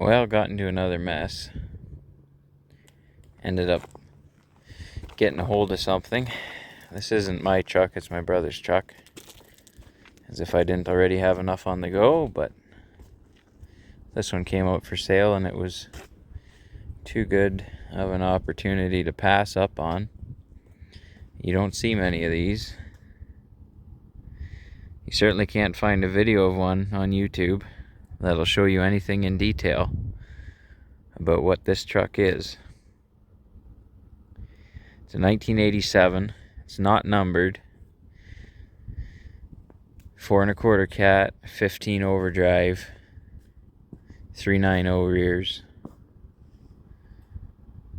Well, got into another mess. Ended up getting a hold of something. This isn't my truck, it's my brother's truck. As if I didn't already have enough on the go, but this one came out for sale and it was too good of an opportunity to pass up on. You don't see many of these. You certainly can't find a video of one on YouTube that'll show you anything in detail about what this truck is. It's a 1987. It's not numbered. 4 1/4 cat, 15 overdrive, 390 rears.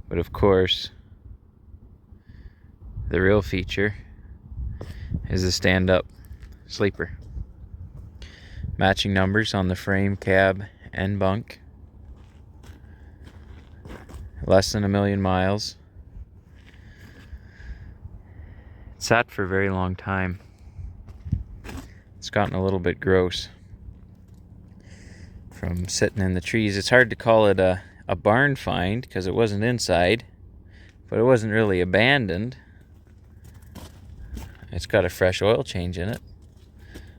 But of course, the real feature is the stand-up sleeper. Matching numbers on the frame, cab, and bunk. Less than 1,000,000 miles. It sat for a very long time. It's gotten a little bit gross from sitting in the trees. It's hard to call it a barn find because it wasn't inside, but it wasn't really abandoned. It's got a fresh oil change in it,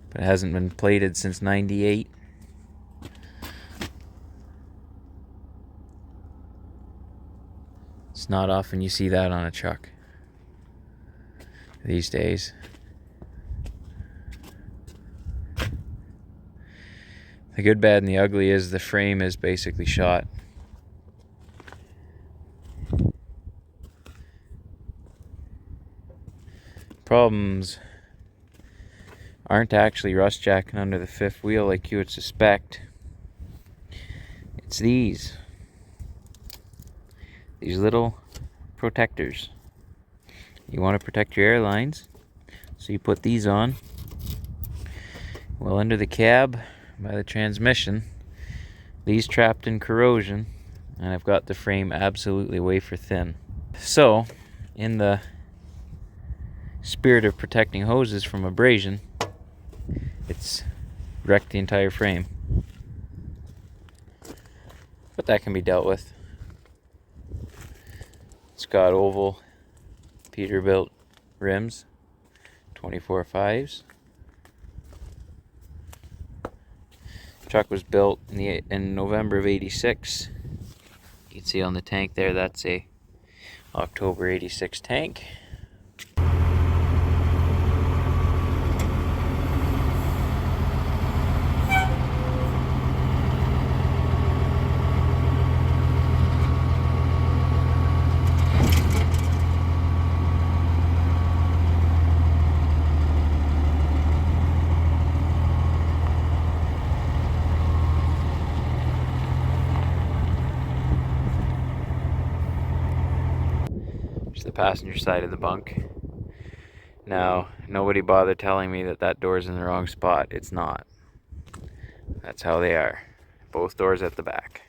but it hasn't been plated since '98. It's not often you see that on a truck these days. The good, bad, and the ugly is the frame is basically shot. Problems aren't actually rust jacking under the fifth wheel like you would suspect. It's these little protectors. You want to protect your airlines, so you put these on. Well, under the cab by the transmission, these trapped in corrosion, and I've got the frame absolutely wafer thin. So, in the spirit of protecting hoses from abrasion, it's wrecked the entire frame. But that can be dealt with. It's got oval Peterbilt rims, 24/5s. Truck was built in November of '86. You can see on the tank there, that's a October '86 tank. The passenger side of the bunk. Now, nobody bothered telling me that that door's in the wrong spot. It's not. That's how they are. Both doors at the back.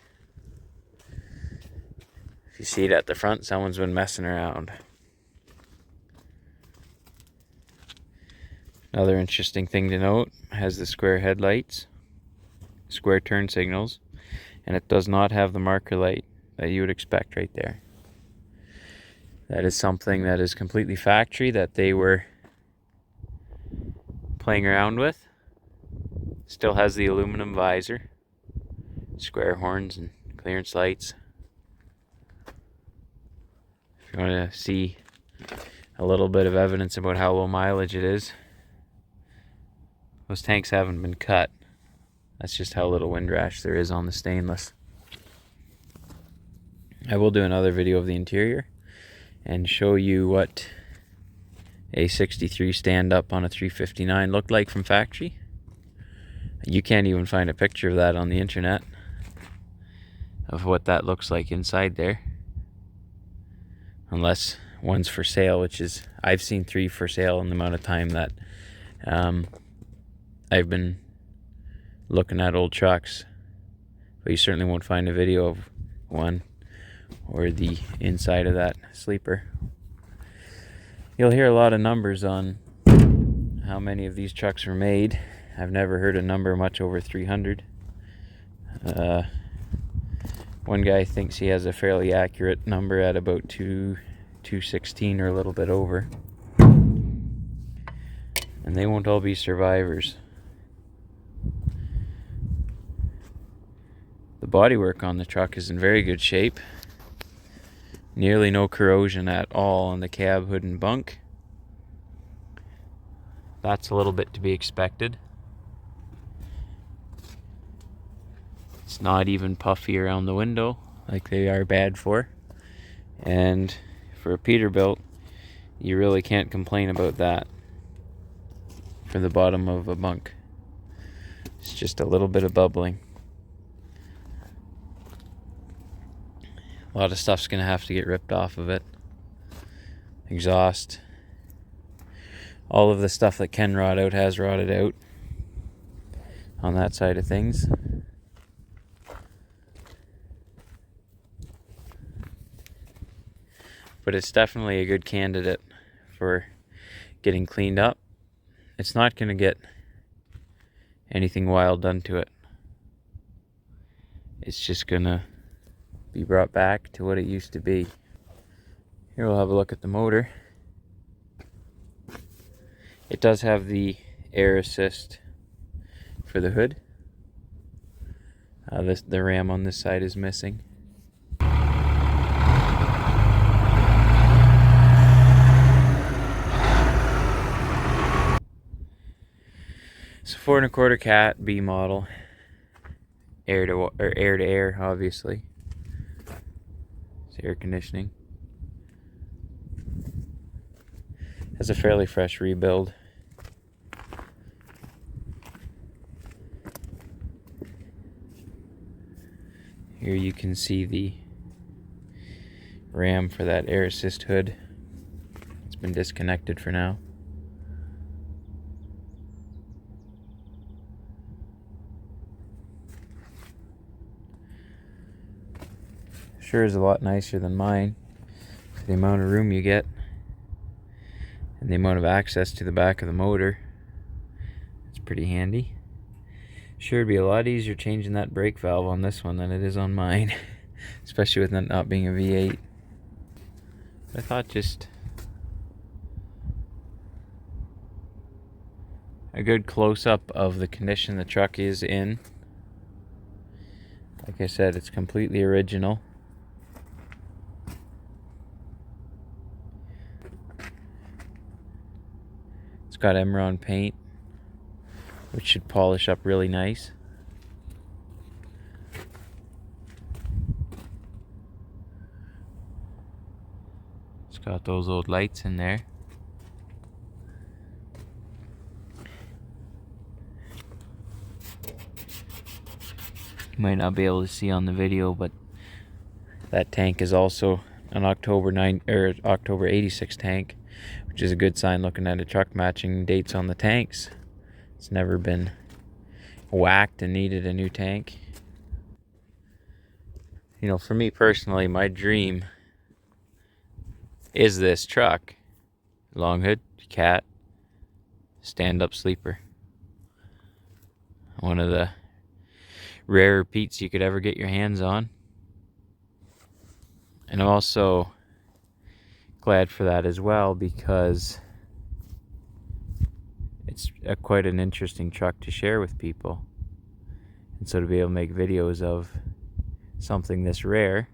If you see it at the front, someone's been messing around. Another interesting thing to note, has the square headlights, square turn signals, and it does not have the marker light that you would expect right there. That is something that is completely factory that they were playing around with. Still has the aluminum visor, square horns and clearance lights. If you want to see a little bit of evidence about how low mileage it is, those tanks haven't been cut. That's just how little wind rash there is on the stainless. I will do another video of the interior and show you what a 63 stand-up on a 359 looked like from factory. You can't even find a picture of that on the internet, of what that looks like inside there. Unless one's for sale, which is, I've seen 3 for sale in the amount of time that I've been looking at old trucks. But you certainly won't find a video of one or the inside of that sleeper. You'll hear a lot of numbers on how many of these trucks were made. I've never heard a number much over 300. One guy thinks he has a fairly accurate number at about 216 or a little bit over. And they won't all be survivors. The bodywork on the truck is in very good shape. Nearly no corrosion at all on the cab, hood, and bunk. That's a little bit to be expected. It's not even puffy around the window like they are bad for. And for a Peterbilt, you really can't complain about that. For the bottom of a bunk, it's just a little bit of bubbling. A lot of stuff's gonna have to get ripped off of it. Exhaust. All of the stuff that can rot out has rotted out on that side of things. But it's definitely a good candidate for getting cleaned up. It's not going to get anything wild done to it. It's just going to be brought back to what it used to be. Here we'll have a look at the motor. It does have the air assist for the hood. The ram on this side is missing. So 4 1/4 cat B model, air to air, obviously. It's air conditioning. Has a fairly fresh rebuild. Here you can see the ram for that air assist hood. It's been disconnected for now. Sure is a lot nicer than mine for the amount of room you get and the amount of access to the back of the motor. It's pretty handy. Sure, it'd be a lot easier changing that brake valve on this one than it is on mine, especially with it not being a V8. I thought just a good close-up of the condition the truck is in. Like I said, it's completely original. It's got Emerald paint, which should polish up really nice. It's got those old lights in there. You might not be able to see on the video, but that tank is also an October 86 tank, which is a good sign looking at a truck matching dates on the tanks. It's never been whacked and needed a new tank. You know, for me personally, my dream is this truck. Long hood, cat, stand-up sleeper. One of the rare Pete's you could ever get your hands on. And I'm also glad for that as well, because it's quite an interesting truck to share with people. And so to be able to make videos of something this rare,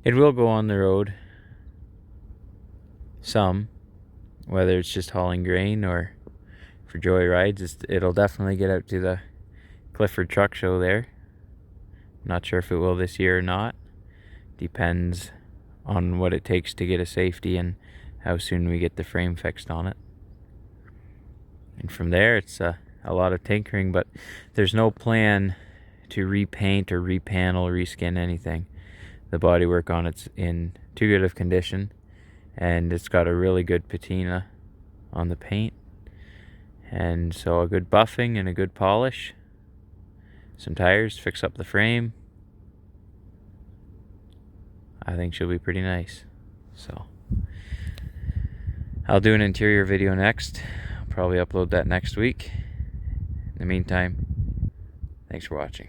it will go on the road some, whether it's just hauling grain or for joy rides. It'll definitely get out to the Clifford Truck Show there. Not sure if it will this year or not. Depends on what it takes to get a safety and how soon we get the frame fixed on it. And from there, it's a lot of tinkering, but there's no plan to repaint or repanel, reskin anything. The bodywork on it's in too good of condition, and it's got a really good patina on the paint. And so a good buffing and a good polish, some tires, fix up the frame. I think she'll be pretty nice. So I'll do an interior video next. I'll probably upload that next week. In the meantime, thanks for watching.